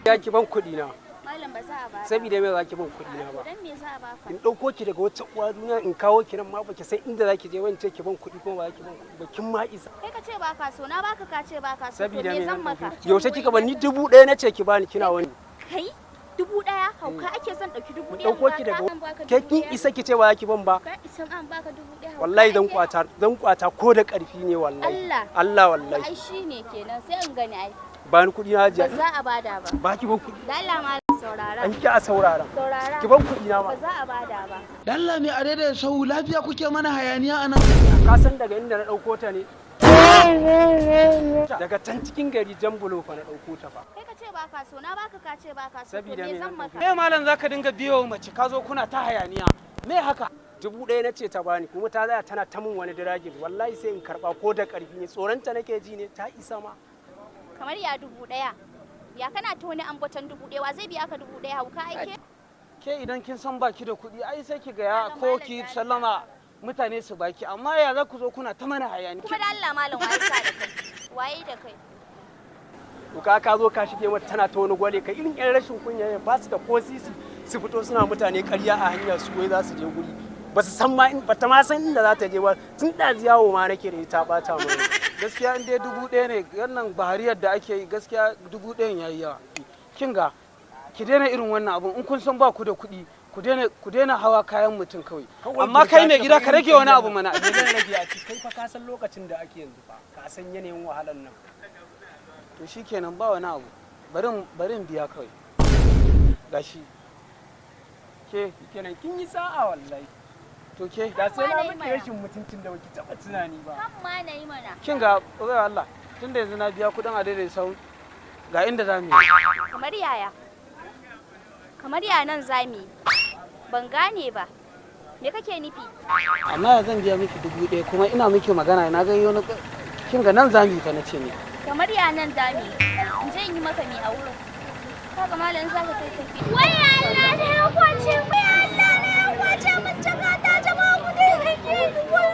Ya ki ban kuɗi na. Malam ba za a ba. Saboda me za ki ban kuɗi na ba? Dan me za a baka? In ɗauko ki daga wata uwa duniya in kawo ki nan ma baki san inda za ki je wance ki ban kuɗi kuma ba za ki ban kuɗi ba kin ma isa. Kai ka ce baka so na baka ka ce baka so. Saboda me zan maka? Yaushe kika ban ni 1000 na ce ki bani kina wani. Kai 1000 hauka ake son dauki 1000. Mun ɗauko ki daga ke kin isa ki ce ba za ki ban ba. Ka isa an baka 1000. Wallahi zan kwata ko da ƙarfi ne wallahi. Allah wallahi. Ai shine kenan sai in gani ai. Ba ni kuɗi na hajiya. Ba za a bada ba. Ba ki ban kuɗi. Da Allah malam saurara. An ki a saurara. Saurara. Ki ban kuɗi na ba. Ba za a bada ba. Dalla mai adedeta sahu lafiya kuke mana hayaniya anan. Ka san daga inda na ɗauko ta ne? Daga can cikin gari Jambulo fa na ɗauko ta fa. Kai ka ce baka so na baka ka ce baka so. Sabida me me zan maka? Me malam zaka dinga biyo mace ka zo kuna ta hayaniya. Me haka? 1000 na ce ta bani kuma ta zaya tana ta min wani diragin wallahi sai in karba ko da ƙarfi ne tsoronta nake ji ne ta isa ma. Kamar ya 1000. Ya kana ta wani ambaton 1000 wa zai biya ka 1000 hauka ake? Ke idan kin san baki da kuɗi ai sai ki ga ya ko ki sallama mutane su baki amma ya za ku zo kuna ta mana hayani. Kuma da Allah malam waye sa da kai? Waye da kai? To ka zo ka shige mata tana ta wani gwale ka irin yan rashin kunya ne ba su da ko sisi su fito suna mutane ƙarya a hanya su wai za su je guri ba su san ma ba ta ma san inda za ta je ba tun ɗazi yawo ma nake da ita bata mu. Gaskiya in dai 1000 ne wannan bahariyar da ake yi gaskiya 1000 yayi yawa. Kin ga ki daina irin wannan abun in kun san ba ku da kuɗi ku daina hawa kayan mutum kawai amma kai mai gida ka rage wani abu mana. Zan rage a kai fa ka san lokacin da ake yanzu fa ka san yanayin wahalar nan. To shikenan ba wani abu barin biya kawai gashi ke kenan kin yi sa'a wallahi. to ke Da sai na miki rashin mutuncin da baki taba tunani ba. Kan ma nayi mana. kin ga bai Allah tunda yanzu na biya kudin adedeta sahu ga inda za mu yi. Kamar yaya? Kamar ya nan zamu yi. Ban gane ba. Me kake nufi? Amma ya zan biya miki 1000 kuma ina miki magana na ga yau kin ga nan za mu yi fa nace ne. Kamar ya nan zamu yi. In je in yi maka me a wurin. Kaga malam za ka kai tafi. Wai Allah ne ya kwace mu ya Allah ne ya kwace mun jaka ta jama'a mu dai kake ni wai